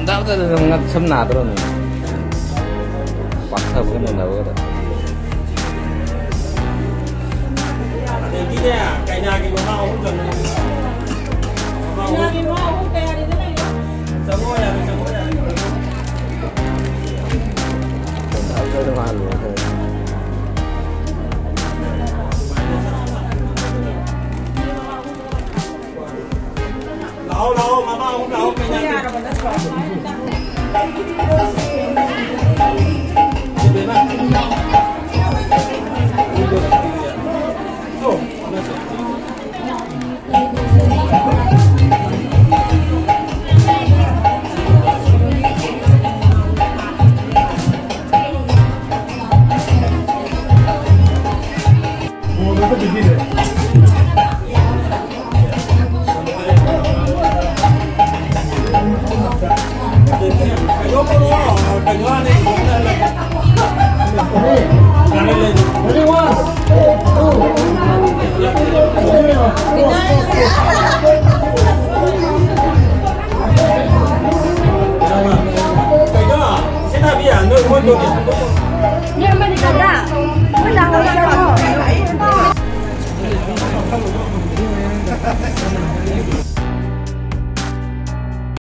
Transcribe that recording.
나보다는 나 처음 나더라는 막타 보겠네 나보다. Cái này cái nhà cái màu không cần. Nhà cái màu không kè đi thế này nữa. Sớm ngồi à, sớm ngồi à. Tôi đâu ăn rồi thôi. Lâu mà màu không đâu cái nhà. Cái